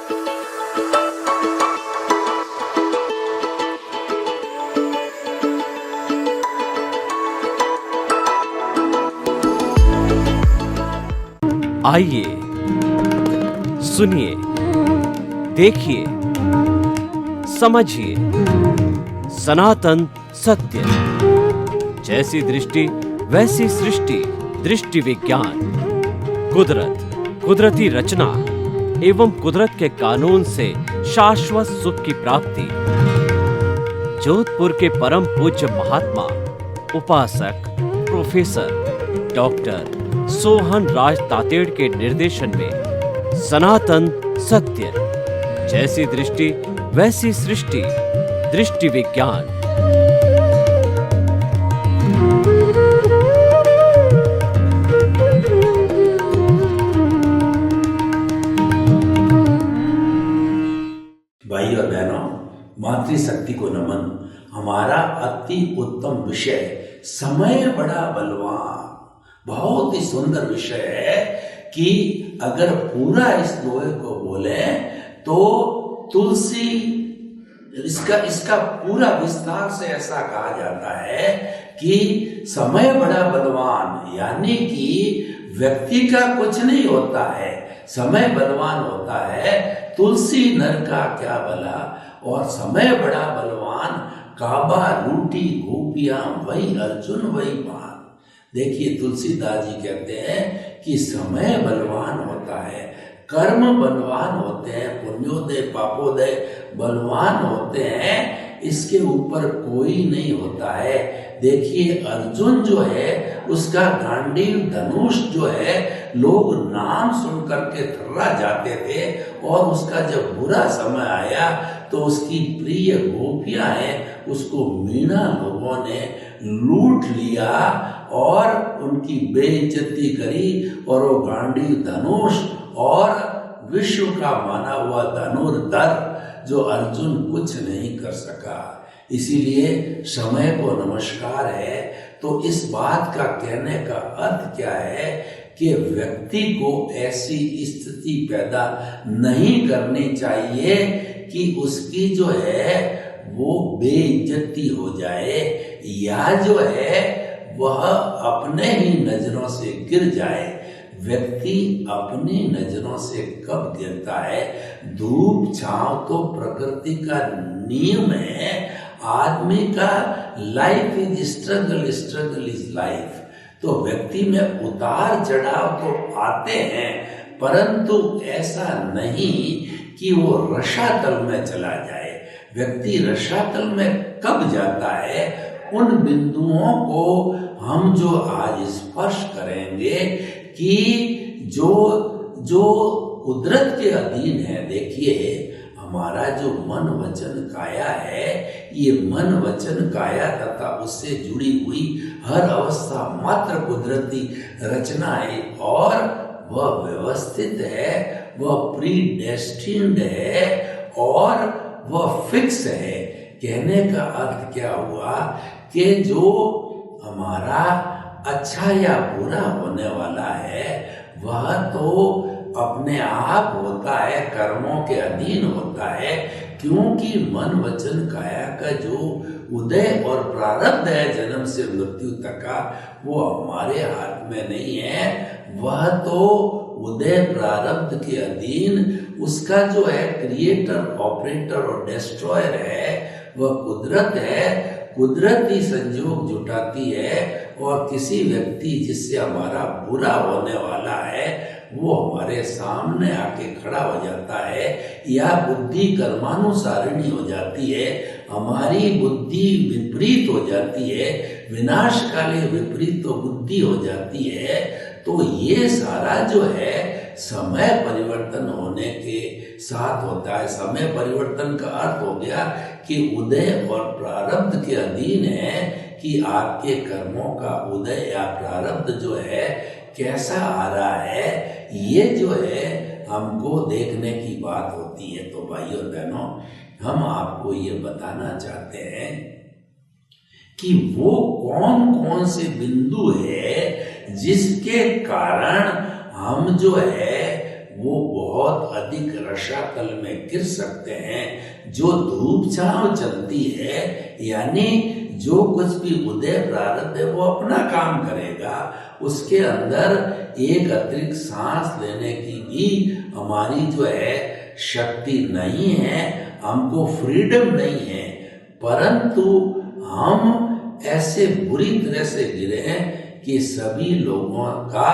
आइए, सुनिए, देखिए, समझिए सनातन सत्य। जैसी दृष्टि वैसी सृष्टि, दृष्टि विज्ञान। कुदरत, कुदरती रचना एवं कुदरत के कानून से शाश्वत सुख की प्राप्ति। जोधपुर के परम पूज्य महात्मा उपासक प्रोफेसर डॉक्टर सोहन राज तातेड़ के निर्देशन में सनातन सत्य। जैसी दृष्टि वैसी सृष्टि, दृष्टि विज्ञान। भाई और बहनों, मातृशक्ति को नमन। हमारा अति उत्तम विषय समय बड़ा बलवान, बहुत ही सुंदर विषय है कि अगर पूरा इस दोहे को बोले तो तुलसी, इसका पूरा विस्तार से ऐसा कहा जाता है कि समय बड़ा बलवान, यानी कि व्यक्ति का कुछ नहीं होता है, समय बलवान होता है। तुलसी नर का क्या भला, और समय बड़ा बलवान, काबा लूटी गोपियां वही अर्जुन वही पान। देखिए, तुलसीदास जी कहते हैं कि समय बलवान होता है, कर्म बलवान होते हैं, पुण्योदय पापोदय बलवान होते हैं, इसके ऊपर कोई नहीं होता है। देखिए, अर्जुन जो है उसका गांडीव धनुष जो है, लोग नाम सुन करके थर्रा जाते थे, और उसका जब बुरा समय आया तो उसकी प्रिय गोपियां हैं, उसको मीणा लोगों ने लूट लिया और उनकी बेइज्जती करी, और वो गांडीव धनुष और विश्व का माना हुआ धनुर्धर जो अर्जुन कुछ नहीं कर सका। इसीलिए समय को नमस्कार है। तो इस बात का कहने का अर्थ क्या है कि व्यक्ति को ऐसी स्थिति पैदा नहीं करनी चाहिए कि उसकी जो है वो बेइज्जती हो जाए, या जो है वह अपने ही नजरों से गिर जाए। व्यक्ति अपनी नजरों से कब गिरता है? धूप छांव तो प्रकृति का नियम है। आदमी का life is struggle, struggle is life. तो व्यक्ति में उतार चढ़ाव तो आते हैं, परंतु ऐसा नहीं कि वो रसातल में चला जाए। व्यक्ति रसातल में कब जाता है? उन बिंदुओं को हम जो आज स्पर्श करेंगे कि जो कुदरत के अधीन है। देखिए, हमारा जो मन वचन काया है, ये मन वचन काया तथा उससे जुड़ी हुई हर अवस्था मात्र कुदरती रचना है, और वह व्यवस्थित है, वह प्री डेस्टिन्ड है, और वह फिक्स है। कहने का अर्थ क्या हुआ कि जो हमारा अच्छा या बुरा होने वाला है वह तो अपने आप होता है, कर्मों के अधीन होता है, क्योंकि मन वचन काया का जो उदय और प्रारब्ध है जन्म से मृत्यु तक का, वो हमारे हाथ में नहीं है। वह तो उदय प्रारब्ध के अधीन उसका जो है क्रिएटर, ऑपरेटर और डिस्ट्रॉयर है, वह कुदरत है। कुदरत ही संयोग जुटाती है, और किसी व्यक्ति जिससे हमारा बुरा होने वाला है वो हमारे सामने आके खड़ा हो जाता है, या बुद्धि कर्मानुसारिणी हो जाती है, हमारी बुद्धि विपरीत हो जाती है, विनाश काले विपरीत तो बुद्धि हो जाती है। तो ये सारा जो है समय परिवर्तन होने के साथ होता है। समय परिवर्तन का अर्थ हो गया कि उदय और प्रारब्ध के अधीन है कि आपके कर्मों का उदय या प्रारब्ध जो है कैसा आ रहा है, ये जो है हमको देखने की बात होती है। तो भाइयों और बहनों, हम आपको ये बताना चाहते हैं कि वो कौन कौन से बिंदु है जिसके कारण हम जो है वो बहुत अधिक रसातल में गिर सकते हैं। जो धूप छांव चलती है, यानी जो कुछ भी उदय प्रारब्ध है वो अपना काम करेगा, उसके अंदर एक अतिरिक्त सांस लेने की भी हमारी जो है शक्ति नहीं है, हमको फ्रीडम नहीं है। परंतु हम ऐसे बुरी तरह से गिरे हैं कि सभी लोगों का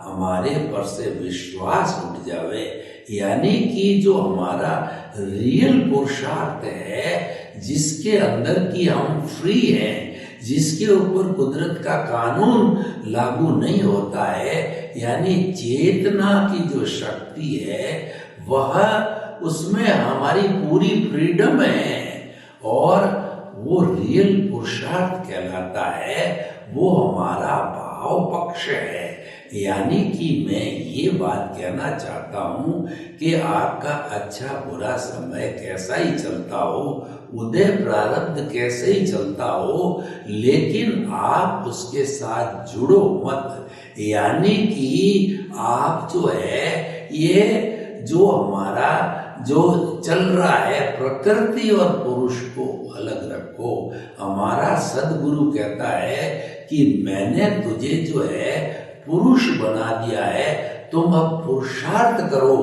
हमारे पर से विश्वास उठ जावे, यानी कि जो हमारा रियल पुरुषार्थ है, जिसके अंदर कि हम फ्री हैं, जिसके ऊपर कुदरत का कानून लागू नहीं होता है, यानी चेतना की जो शक्ति है वह, उसमें हमारी पूरी फ्रीडम है और वो रियल पुरुषार्थ कहलाता है, वो हमारा भाव पक्ष है। यानी कि मैं ये बात कहना चाहता हूँ कि आपका अच्छा बुरा समय कैसा ही चलता हो, उदय प्रारब्ध कैसे ही चलता हो, लेकिन आप उसके साथ जुड़ो मत। यानी कि आप जो है, ये जो हमारा जो चल रहा है, प्रकृति और पुरुष को अलग रखो। हमारा सदगुरु कहता है कि मैंने तुझे जो है पुरुष बना दिया है, तुम अब पुरुषार्थ करो।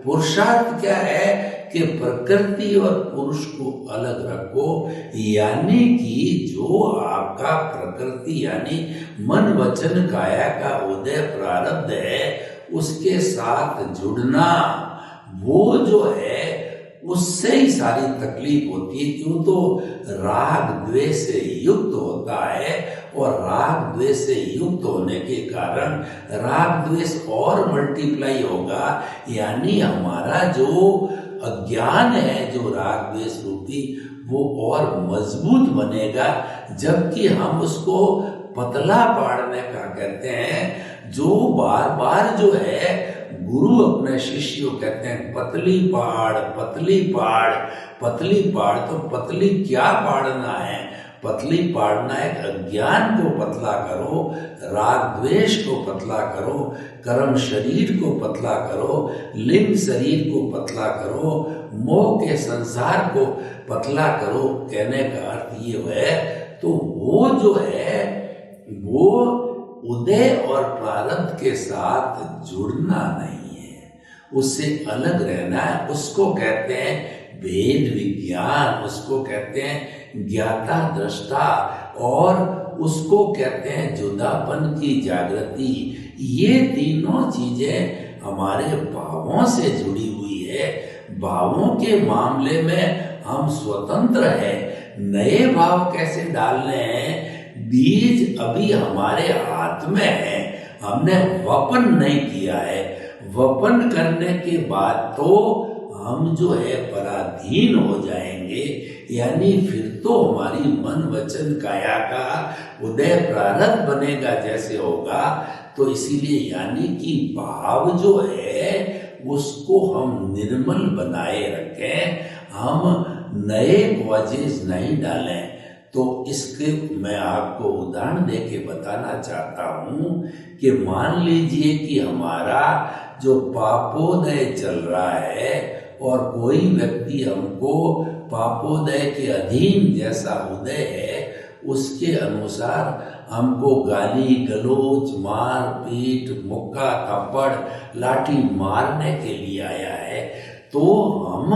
पुरुषार्थ क्या है कि प्रकृति और पुरुष को अलग रखो, यानी कि जो आपका प्रकृति यानी मन वचन काया का उदय प्रारब्ध है, उसके साथ जुड़ना, वो जो है उससे ही सारी तकलीफ होती है। क्यों? तो राग द्वेष से युक्त होता है और राग द्वेष से युक्त होने के कारण राग द्वेष और मल्टीप्लाई होगा, यानी हमारा जो अज्ञान है, जो राग द्वेष रूपी, वो और मजबूत बनेगा। जबकि हम उसको पतला पाड़ने का कहते हैं। जो बार बार जो है गुरु अपने शिष्य को कहते हैं पतली पाड़, पतली पाड़, पतली पाड़। तो पतली क्या पाड़ना है? पतली पाड़ना है अज्ञान को पतला करो, राग द्वेष को पतला करो, कर्म शरीर को पतला करो, लिंग शरीर को पतला करो, मोह के संसार को पतला करो। कहने का अर्थ ये है, तो वो जो है वो उदय और प्रारब्ध के साथ जुड़ना नहीं है, उससे अलग रहना है। उसको कहते हैं भेद विज्ञान, उसको कहते हैं ज्ञाता दृष्टा, और उसको कहते हैं जुदापन की जागृति। ये तीनों चीजें हमारे भावों से जुड़ी हुई है। भावों के मामले में हम स्वतंत्र हैं। नए भाव कैसे डालने हैं? बीज अभी हमारे हाथ में है, हमने वपन नहीं किया है। वपन करने के बाद तो हम जो है पराधीन हो जाएंगे, यानी फिर तो हमारी मन वचन काया का उदय प्रारब्ध बनेगा जैसे होगा। तो इसीलिए यानी कि भाव जो है उसको हम निर्मल बनाए रखें, हम नए कॉजेज नहीं डालें। तो इसके मैं आपको उदाहरण देके बताना चाहता हूँ कि मान लीजिए कि हमारा जो पापोदय चल रहा है और कोई व्यक्ति हमको पापोदय के अधीन जैसा उदय है उसके अनुसार हमको गाली गलोच, मार पीट, मुक्का थप्पड़, लाठी मारने के लिए आया है, तो हम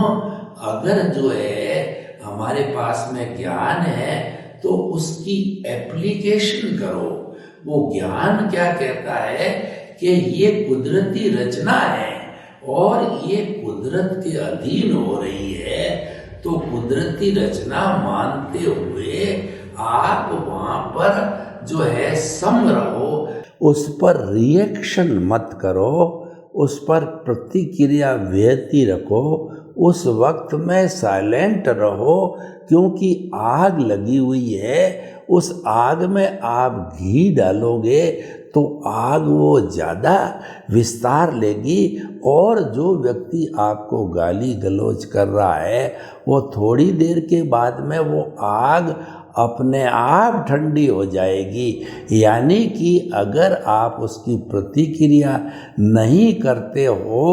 अगर जो है हमारे पास में ज्ञान है तो उसकी एप्लीकेशन करो। वो ज्ञान क्या कहता है कि ये कुदरती रचना है और ये कुदरत के अधीन हो रही है, तो कुदरती रचना मानते हुए आप वहां पर जो है सम रहो, उस पर रिएक्शन मत करो, उस पर प्रतिक्रिया व्यक्ति रखो, उस वक्त में साइलेंट रहो, क्योंकि आग लगी हुई है। उस आग में आप घी डालोगे तो आग वो ज़्यादा विस्तार लेगी और जो व्यक्ति आपको गाली गलौज कर रहा है वो थोड़ी देर के बाद में वो आग अपने आप ठंडी हो जाएगी। यानी कि अगर आप उसकी प्रतिक्रिया नहीं करते हो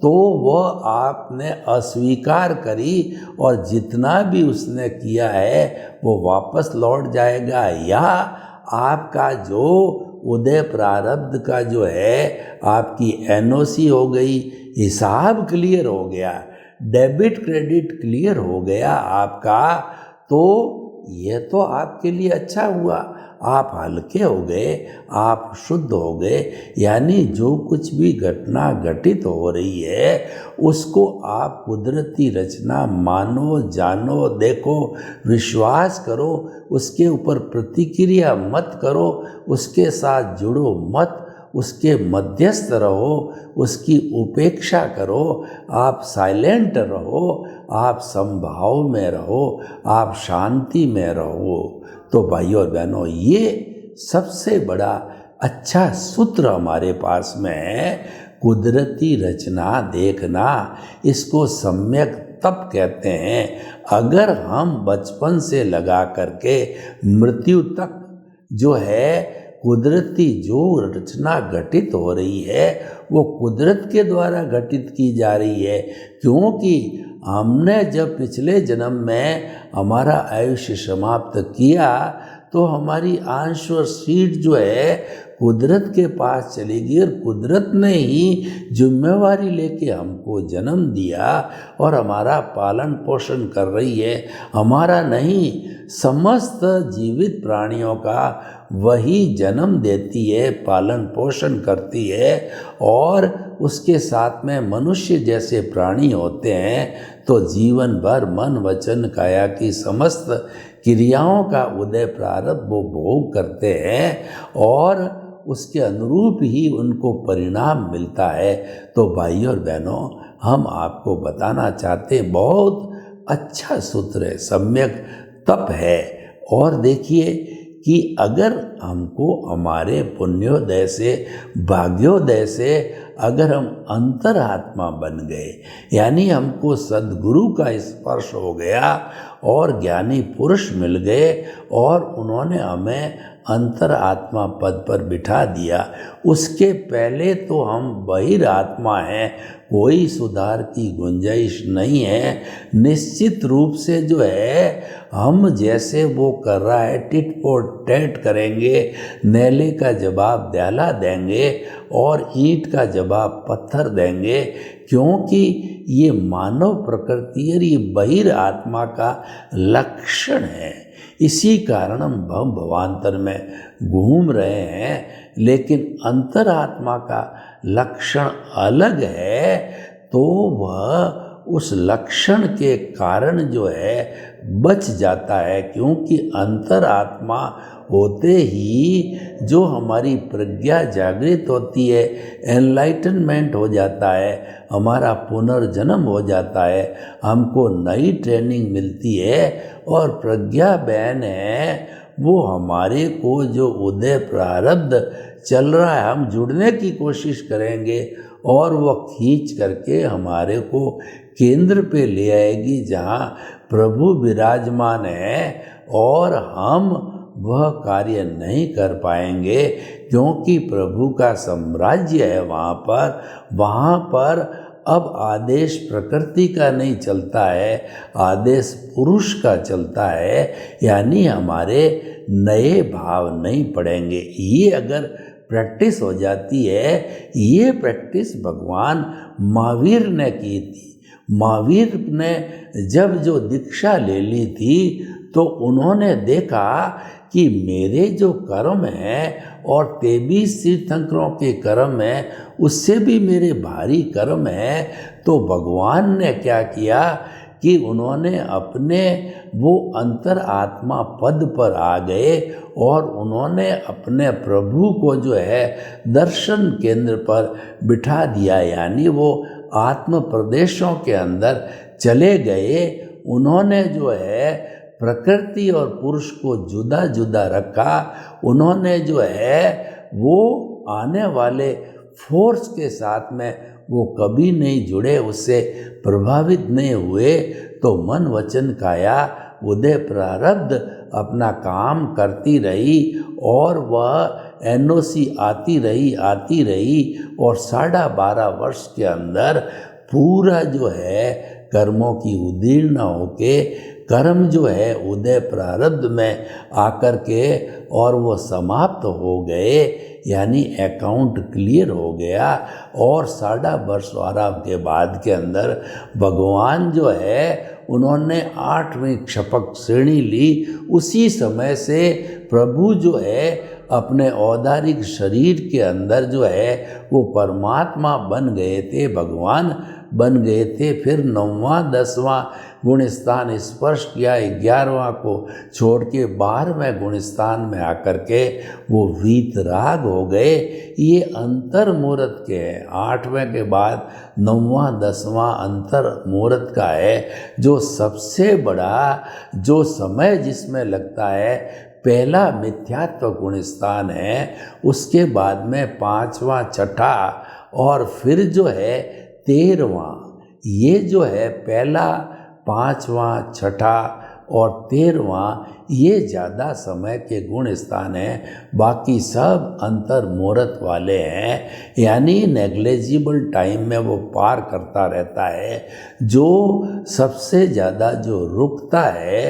तो वह आपने अस्वीकार करी और जितना भी उसने किया है वो वापस लौट जाएगा, या आपका जो उदय प्रारब्ध का जो है आपकी एनओसी हो गई, हिसाब क्लियर हो गया, डेबिट क्रेडिट क्लियर हो गया आपका, तो ये तो आपके लिए अच्छा हुआ, आप हल्के हो गए, आप शुद्ध हो गए। यानी जो कुछ भी घटना घटित हो रही है उसको आप कुदरती रचना मानो, जानो, देखो, विश्वास करो, उसके ऊपर प्रतिक्रिया मत करो, उसके साथ जुड़ो मत, उसके मध्यस्थ रहो, उसकी उपेक्षा करो, आप साइलेंट रहो, आप समभाव में रहो, आप शांति में रहो। तो भाइयों और बहनों, ये सबसे बड़ा अच्छा सूत्र हमारे पास में है। कुदरती रचना देखना, इसको सम्यक तप कहते हैं। अगर हम बचपन से लगा करके मृत्यु तक जो है कुदरती जो रचना घटित हो रही है वो कुदरत के द्वारा घटित की जा रही है, क्योंकि हमने जब पिछले जन्म में हमारा आयुष्य समाप्त किया तो हमारी अंश और सीट जो है कुदरत के पास चली गई, और कुदरत ने ही जिम्मेवारी लेके हमको जन्म दिया और हमारा पालन पोषण कर रही है, हमारा नहीं, समस्त जीवित प्राणियों का वही जन्म देती है, पालन पोषण करती है। और उसके साथ में मनुष्य जैसे प्राणी होते हैं तो जीवन भर मन वचन काया की समस्त क्रियाओं का उदय प्रारब्ध वो भोग करते हैं और उसके अनुरूप ही उनको परिणाम मिलता है। तो भाइयों और बहनों, हम आपको बताना चाहते, बहुत अच्छा सूत्र है, सम्यक तप है। और देखिए कि अगर हमको हमारे पुण्योदय से, भाग्योदय से अगर हम अंतरात्मा बन गए, यानी हमको सद्गुरु का स्पर्श हो गया और ज्ञानी पुरुष मिल गए और उन्होंने हमें अंतरात्मा पद पर बिठा दिया, उसके पहले तो हम बहिरात्मा हैं, कोई सुधार की गुंजाइश नहीं है। निश्चित रूप से जो है हम जैसे वो कर रहा है टिट फॉर टैट करेंगे, नेले का जवाब द्याला देंगे और ईंट का जवाब पत्थर देंगे, क्योंकि ये मानव प्रकृति और ये बहिरात्मा का लक्षण है। इसी कारण हम भवांतर में घूम रहे हैं, लेकिन अंतरात्मा का लक्षण अलग है, तो वह उस लक्षण के कारण जो है बच जाता है, क्योंकि अंतरात्मा होते ही जो हमारी प्रज्ञा जागृत होती है, एनलाइटनमेंट हो जाता है, हमारा पुनर्जन्म हो जाता है, हमको नई ट्रेनिंग मिलती है और प्रज्ञा बहन है वो हमारे को जो उदय प्रारब्ध चल रहा है हम जुड़ने की कोशिश करेंगे और वह खींच करके हमारे को केंद्र पे ले आएगी जहाँ प्रभु विराजमान है, और हम वह कार्य नहीं कर पाएंगे क्योंकि प्रभु का साम्राज्य है वहाँ पर अब आदेश प्रकृति का नहीं चलता है, आदेश पुरुष का चलता है, यानी हमारे नए भाव नहीं पड़ेंगे। ये अगर प्रैक्टिस हो जाती है, ये प्रैक्टिस भगवान महावीर ने की थी। महावीर ने जब जो दीक्षा ले ली थी तो उन्होंने देखा कि मेरे जो कर्म हैं और 23 तीर्थंकरों के कर्म हैं उससे भी मेरे भारी कर्म हैं। तो भगवान ने क्या किया कि उन्होंने अपने वो अंतर आत्मा पद पर आ गए और उन्होंने अपने प्रभु को जो है दर्शन केंद्र पर बिठा दिया, यानी वो आत्म प्रदेशों के अंदर चले गए। उन्होंने जो है प्रकृति और पुरुष को जुदा जुदा रखा, उन्होंने जो है वो आने वाले फोर्स के साथ में वो कभी नहीं जुड़े, उससे प्रभावित नहीं हुए। तो मन वचन काया उदय प्रारब्ध अपना काम करती रही और वह एनओसी आती रही और 12.5 वर्ष के अंदर पूरा जो है कर्मों की उदीर्ण होके कर्म जो है उदय प्रारब्ध में आकर के और वो समाप्त हो गए, यानी अकाउंट क्लियर हो गया। और 12.5 वर्ष के बाद के अंदर भगवान जो है उन्होंने 8वीं क्षपक श्रेणी ली। उसी समय से प्रभु जो है अपने औदारिक शरीर के अंदर जो है वो परमात्मा बन गए थे, भगवान बन गए थे। फिर 9वां 10वां गुणस्थान स्पर्श किया, 11वां को छोड़ के 12वें गुणस्थान में आकर के वो वीतराग हो गए। ये अंतर मुहूर्त के हैं। 8वें के बाद 9वां 10वां अंतर मुहूर्त का है, जो सबसे बड़ा जो समय जिसमें लगता है पहला मिथ्यात्व गुणस्थान है, उसके बाद में 5वां 6ठा और फिर जो है 13वां। ये जो है पहला 5वां 6ठा और 13वां ये ज़्यादा समय के गुण स्थान हैं, बाकी सब अंतर मुहूर्त वाले हैं, यानी नेग्लेजिबल टाइम में वो पार करता रहता है। जो सबसे ज़्यादा जो रुकता है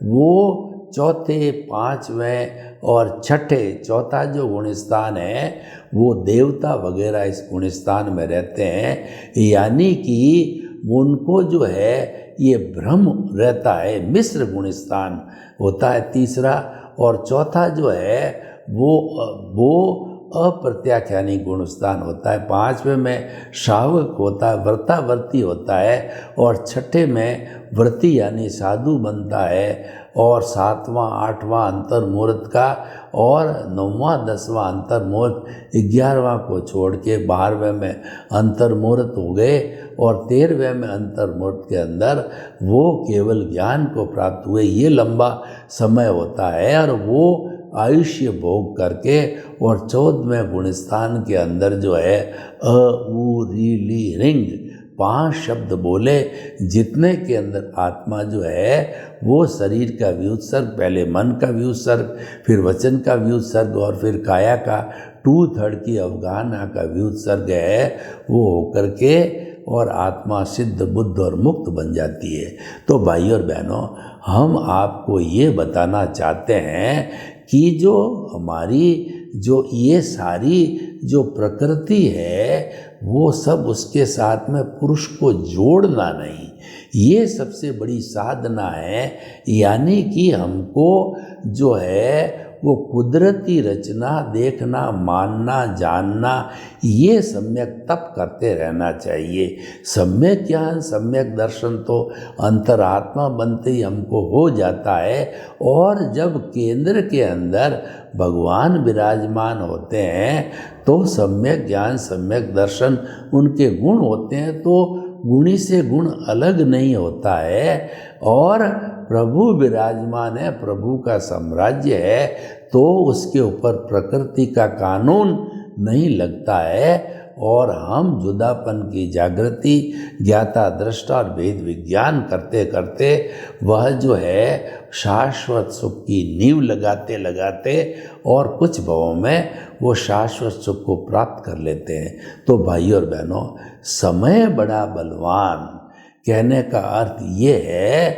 वो 4थे 5वें और 6ठे, चौथा जो गुणस्थान है वो देवता वगैरह इस गुणस्थान में रहते हैं, यानी कि उनको जो है ये भ्रम रहता है। मिश्र गुणस्थान होता है तीसरा, और चौथा जो है वो अप्रत्याख्यानी गुणस्थान होता है। 5वें में शावक होता है, व्रतावर्ती होता है, और 6ठे में व्रती यानी साधु बनता है, और 7वां 8वां अंतर मुहूर्त का, और 9वां 10वां अंतर मुहूर्त, 11वां को छोड़ के 12वें में अंतर मुहूर्त हो गए, और 13वें में अंतर मुहूर्त के अंदर वो केवल ज्ञान को प्राप्त हुए। ये लंबा समय होता है, और वो आयुष्य भोग करके, और 14वें गुणस्थान के अंदर जो है अ उ री ली रिंग 5 शब्द बोले, जितने के अंदर आत्मा जो है वो शरीर का व्युत्सर्ग, पहले मन का व्युत्सर्ग, फिर वचन का व्युत्सर्ग, और फिर काया का 2/3 की अवगाहना का व्युत्सर्ग है, वो होकर के और आत्मा सिद्ध बुद्ध और मुक्त बन जाती है। तो भाई और बहनों, हम आपको ये बताना चाहते हैं कि जो हमारी जो ये सारी जो प्रकृति है वो सब उसके साथ में पुरुष को जोड़ना नहीं, ये सबसे बड़ी साधना है। यानी कि हमको जो है वो कुदरती रचना देखना, मानना, जानना, ये सम्यक तप करते रहना चाहिए। सम्यक ज्ञान, सम्यक दर्शन तो अंतरात्मा बनते ही हमको हो जाता है, और जब केंद्र के अंदर भगवान विराजमान होते हैं तो सम्यक ज्ञान, सम्यक दर्शन उनके गुण होते हैं, तो गुणी से गुण अलग नहीं होता है, और प्रभु विराजमान है, प्रभु का साम्राज्य है, तो उसके ऊपर प्रकृति का कानून नहीं लगता है, और हम जुदापन की जागृति, ज्ञाता दृष्टा और भेद विज्ञान करते करते वह जो है शाश्वत सुख की नींव लगाते लगाते और कुछ भावों में वो शाश्वत सुख को प्राप्त कर लेते हैं। तो भाई और बहनों, समय बड़ा बलवान कहने का अर्थ ये है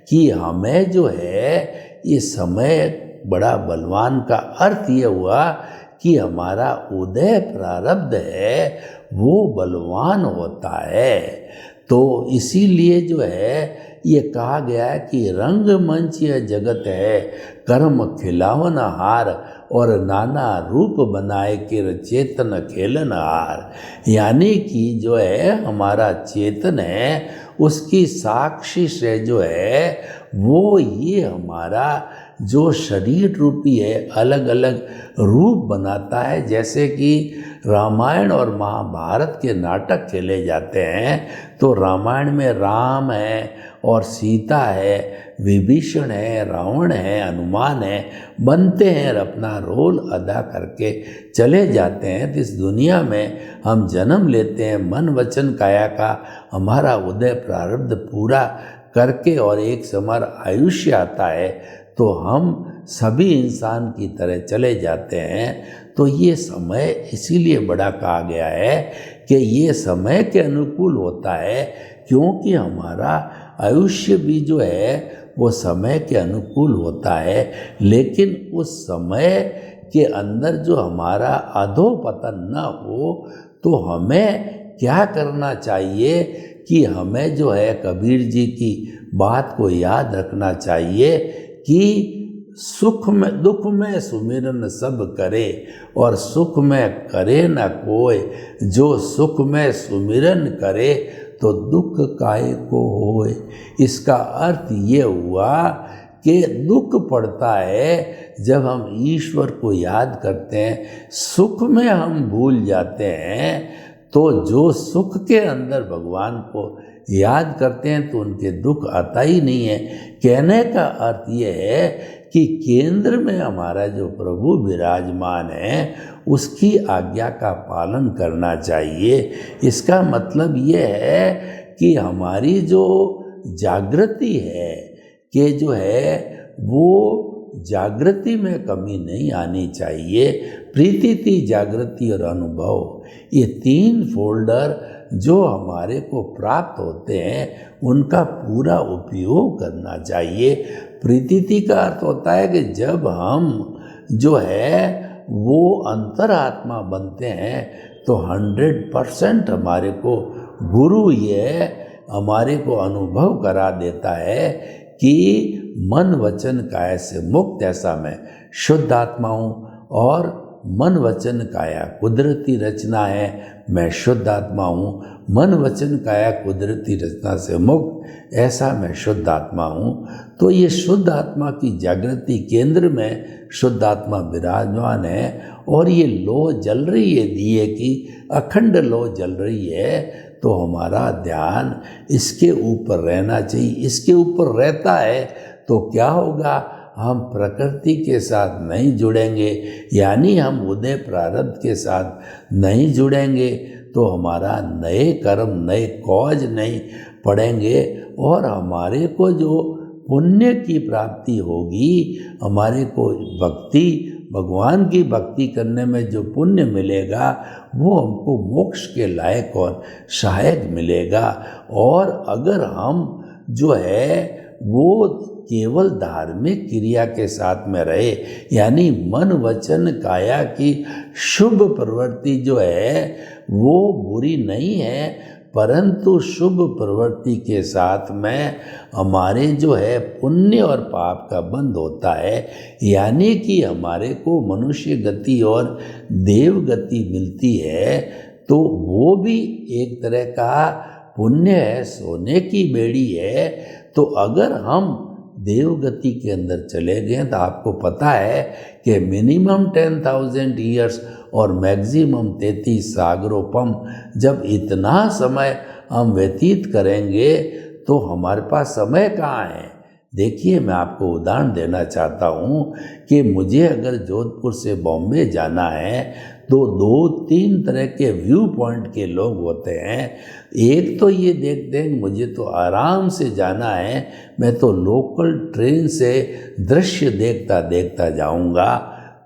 कि हमें जो है ये समय बड़ा बलवान का अर्थ ये हुआ कि हमारा उदय प्रारब्ध है वो बलवान होता है। तो इसीलिए जो है ये कहा गया है कि रंगमंच यह जगत है, कर्म खिलावन हार, और नाना रूप बनाए के चेतन खेलन हार। यानी कि जो है हमारा चेतन है उसकी साक्षी से जो है वो ये हमारा जो शरीर रूपी है अलग अलग रूप बनाता है। जैसे कि रामायण और महाभारत के नाटक खेले जाते हैं तो रामायण में राम है और सीता है, विभीषण है, रावण है, हनुमान है, बनते हैं और अपना रोल अदा करके चले जाते हैं। तो इस दुनिया में हम जन्म लेते हैं, मन वचन काया का हमारा उदय प्रारब्ध पूरा करके और एक समय आयुष्य आता है तो हम सभी इंसान की तरह चले जाते हैं, तो ये समय इसीलिए बड़ा कहा गया है कि ये समय के अनुकूल होता है, क्योंकि हमारा आयुष्य भी जो है वो समय के अनुकूल होता है। लेकिन उस समय के अंदर जो हमारा अधोपतन न हो, तो हमें क्या करना चाहिए कि हमें जो है कबीर जी की बात को याद रखना चाहिए कि सुख में दुख में सुमिरन सब करे, और सुख में करे न कोय, जो सुख में सुमिरन करे तो दुख काहे को होए। इसका अर्थ ये हुआ कि दुख पड़ता है जब हम ईश्वर को याद करते हैं, सुख में हम भूल जाते हैं। तो जो सुख के अंदर भगवान को याद करते हैं तो उनके दुख आता ही नहीं है। कहने का अर्थ ये है कि केंद्र में हमारा जो प्रभु विराजमान है उसकी आज्ञा का पालन करना चाहिए। इसका मतलब ये है कि हमारी जो जागृति है कि जो है वो जागृति में कमी नहीं आनी चाहिए। प्रीति, जागृति और अनुभव, ये 3 फोल्डर जो हमारे को प्राप्त होते हैं उनका पूरा उपयोग करना चाहिए। प्रीति का अर्थ होता है कि जब हम जो है वो अंतरात्मा बनते हैं तो 100% हमारे को गुरु ये हमारे को अनुभव करा देता है कि मन वचन काया से मुक्त, ऐसा मैं शुद्ध आत्मा हूँ, और मन वचन काया कुदरती रचना है, मैं शुद्ध आत्मा हूँ। मन वचन काया कुदरती रचना से मुक्त, ऐसा मैं शुद्ध आत्मा हूँ। तो ये शुद्ध आत्मा की जागृति केंद्र में शुद्ध आत्मा विराजमान है, और ये लो जल रही है, दिए की अखंड लो जल रही है। तो हमारा ध्यान इसके ऊपर रहना चाहिए। इसके ऊपर रहता है तो क्या होगा, हम प्रकृति के साथ नहीं जुड़ेंगे, यानी हम उदय प्रारब्ध के साथ नहीं जुड़ेंगे, तो हमारा नए कर्म, नए कॉज नहीं पड़ेंगे, और हमारे को जो पुण्य की प्राप्ति होगी, हमारे को भक्ति, भगवान की भक्ति करने में जो पुण्य मिलेगा वो हमको मोक्ष के लायक और सहायक मिलेगा। और अगर हम जो है वो केवल धार्मिक क्रिया के साथ में रहे, यानी मन वचन काया की शुभ प्रवृत्ति जो है वो बुरी नहीं है, परंतु शुभ प्रवृत्ति के साथ में हमारे जो है पुण्य और पाप का बंध होता है, यानी कि हमारे को मनुष्य गति और देव गति मिलती है। तो वो भी एक तरह का पुण्य है, सोने की बेड़ी है। तो अगर हम देव गति के अंदर चले गए तो आपको पता है कि मिनिमम 10,000 ईयर्स और मैक्सिमम 33 सागरोपम, जब इतना समय हम व्यतीत करेंगे तो हमारे पास समय कहाँ है। देखिए, मैं आपको उदाहरण देना चाहता हूँ कि मुझे अगर जोधपुर से बॉम्बे जाना है तो 2-3 तरह के व्यू पॉइंट के लोग होते हैं। एक तो ये देखते हैं मुझे तो आराम से जाना है, मैं तो लोकल ट्रेन से दृश्य देखता देखता जाऊंगा,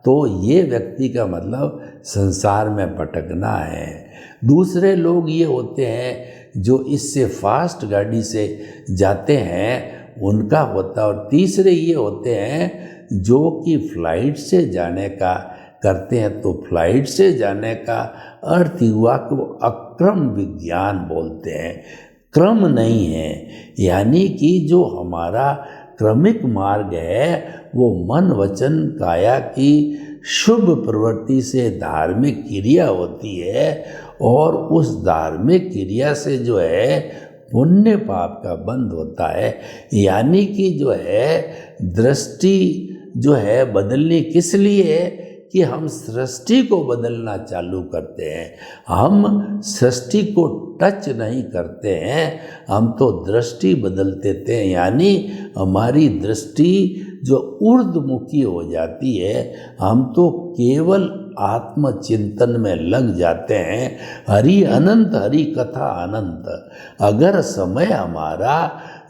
तो ये व्यक्ति का मतलब संसार में भटकना है। दूसरे लोग ये होते हैं जो इससे फास्ट गाड़ी से जाते हैं, उनका होता है। और तीसरे ये होते हैं जो कि फ्लाइट से जाने का करते हैं। तो फ्लाइट से जाने का अर्थ हुआ कि वो अक्रम विज्ञान बोलते हैं, क्रम नहीं है, यानी कि जो हमारा क्रमिक मार्ग है वो मन वचन काया की शुभ प्रवृत्ति से धार्मिक क्रिया होती है, और उस धार्मिक क्रिया से जो है पुण्य पाप का बंध होता है। यानी कि जो है दृष्टि जो है बदलनी किस लिए कि हम सृष्टि को बदलना चालू करते हैं। हम सृष्टि को टच नहीं करते हैं, हम तो दृष्टि बदल देते हैं। यानी हमारी दृष्टि जो ऊर्ध्वमुखी हो जाती है, हम तो केवल आत्मचिंतन में लग जाते हैं। हरि अनंत, हरि कथा अनंत। अगर समय हमारा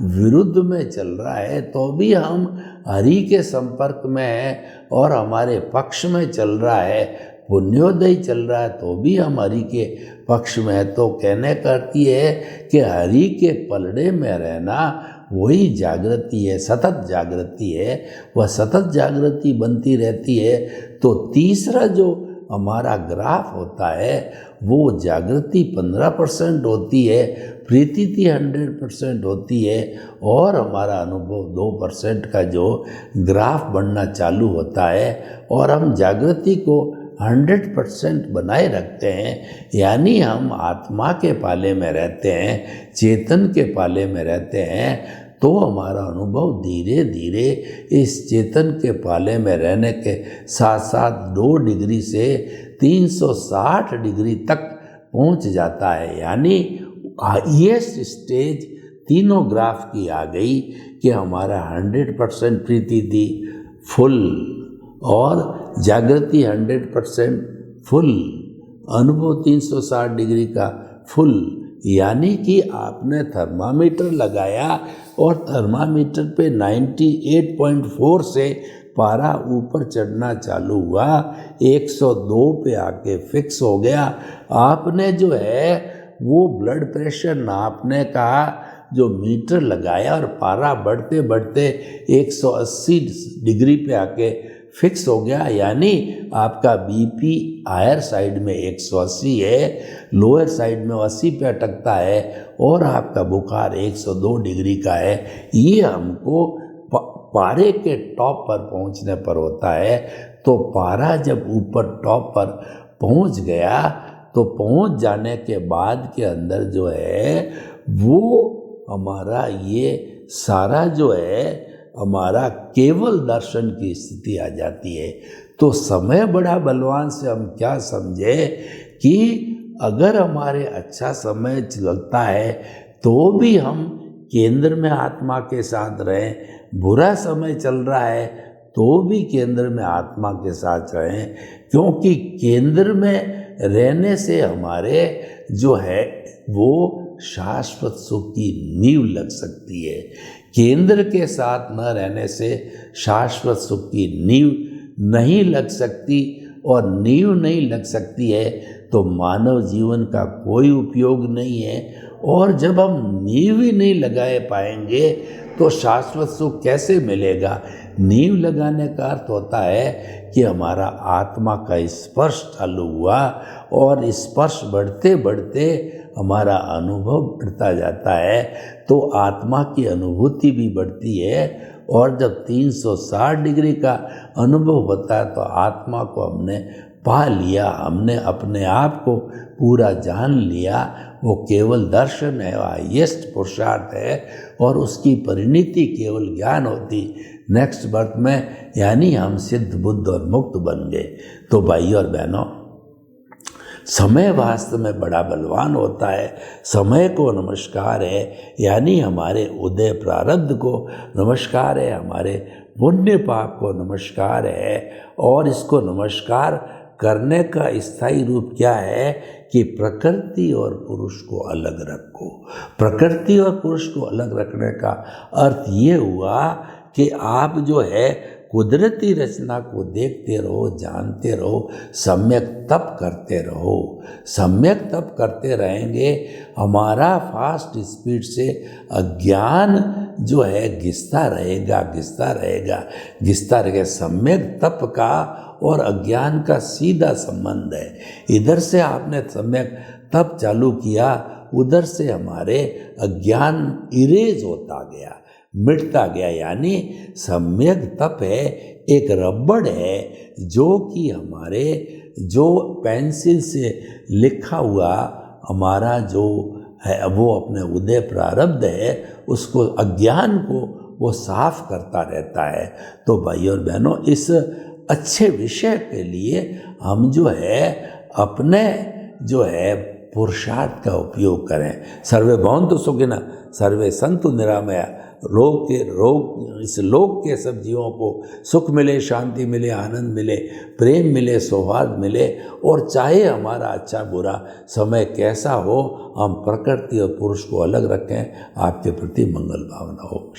विरुद्ध में चल रहा है तो भी हम हरि के संपर्क में हैं, और हमारे पक्ष में चल रहा है, पुण्योदय चल रहा है तो भी हम हरि के पक्ष में है। तो कहने करती है कि हरि के पलड़े में रहना वही जागृति है, सतत जागृति है। वह सतत जागृति बनती रहती है। तो तीसरा जो हमारा ग्राफ होता है वो जागृति 15% होती है, प्रीति 100% होती है, और हमारा अनुभव 2% का जो ग्राफ बनना चालू होता है, और हम जागृति को 100% बनाए रखते हैं। यानी हम आत्मा के पाले में रहते हैं, चेतन के पाले में रहते हैं। तो हमारा अनुभव धीरे धीरे इस चेतन के पाले में रहने के साथ साथ 2 डिग्री से 360 डिग्री तक पहुंच जाता है। यानी हाईएस्ट स्टेज तीनों ग्राफ की आ गई कि हमारा 100% प्रीति थी फुल, और जागृति 100% फुल, अनुभव 360 डिग्री का फुल। यानी कि आपने थर्मामीटर लगाया और थर्मामीटर पे 98.4 से पारा ऊपर चढ़ना चालू हुआ, 102 पे आके फिक्स हो गया। आपने जो है वो ब्लड प्रेशर नापने का जो मीटर लगाया और पारा बढ़ते बढ़ते 180 डिग्री पे आके फिक्स हो गया। यानी आपका बीपी हायर साइड में 180 है, लोअर साइड में 80 पे अटकता है, और आपका बुखार 102 डिग्री का है। ये हमको पारे के टॉप पर पहुंचने पर होता है। तो पारा जब ऊपर टॉप पर पहुंच गया तो पहुंच जाने के बाद के अंदर जो है वो हमारा ये सारा जो है हमारा केवल दर्शन की स्थिति आ जाती है। तो समय बड़ा बलवान से हम क्या समझे कि अगर हमारे अच्छा समय चलता है तो भी हम केंद्र में आत्मा के साथ रहें, बुरा समय चल रहा है तो भी केंद्र में आत्मा के साथ रहें, क्योंकि केंद्र में रहने से हमारे जो है वो शाश्वत सुख की नींव लग सकती है। केंद्र के साथ न रहने से शाश्वत सुख की नींव नहीं लग सकती, और नींव नहीं लग सकती है तो मानव जीवन का कोई उपयोग नहीं है। और जब हम नींव ही नहीं लगाए पाएंगे तो शाश्वत सुख कैसे मिलेगा। नींव लगाने का अर्थ होता है कि हमारा आत्मा का स्पर्श चालू हुआ, और स्पर्श बढ़ते बढ़ते हमारा अनुभव बढ़ता जाता है, तो आत्मा की अनुभूति भी बढ़ती है। और जब 360 डिग्री का अनुभव होता है तो आत्मा को हमने पा लिया, हमने अपने आप को पूरा जान लिया। वो केवल दर्शन है, हाईएस्ट पुरुषार्थ है, और उसकी परिणति केवल ज्ञान होती नेक्स्ट बर्थ में। यानी हम सिद्ध बुद्ध और मुक्त बन गए। तो भाई और बहनों, समय वास्तव में बड़ा बलवान होता है। समय को नमस्कार है, यानी हमारे उदय प्रारब्ध को नमस्कार है, हमारे पुण्य पाप को नमस्कार है। और इसको नमस्कार करने का स्थायी रूप क्या है कि प्रकृति और पुरुष को अलग रखो। प्रकृति और पुरुष को अलग रखने का अर्थ ये हुआ कि आप जो है कुदरती रचना को देखते रहो, जानते रहो, सम्यक तप करते रहो। सम्यक तप करते रहेंगे, हमारा फास्ट स्पीड से अज्ञान जो है घिसता रहेगा, घिसता रहेगा, घिसता रहेगा। सम्यक तप का और अज्ञान का सीधा संबंध है। इधर से आपने सम्यक तप चालू किया, उधर से हमारे अज्ञान इरेज होता गया, मिटता गया। यानी सम्यक तप है, एक रबड़ है जो कि हमारे जो पेंसिल से लिखा हुआ हमारा जो है वो अपने उदय प्रारब्ध है, उसको अज्ञान को वो साफ करता रहता है। तो भाई और बहनों, इस अच्छे विषय के लिए हम जो है अपने जो है पुरुषार्थ का उपयोग करें। सर्वे भवन्तु सुखिनः, सर्वे सन्तु निरामया, इस लोक के सब जीवों को सुख मिले, शांति मिले, आनंद मिले, प्रेम मिले, सौहार्द मिले। और चाहे हमारा अच्छा बुरा समय कैसा हो, हम प्रकृति और पुरुष को अलग रखें। आपके प्रति मंगल भावना हो।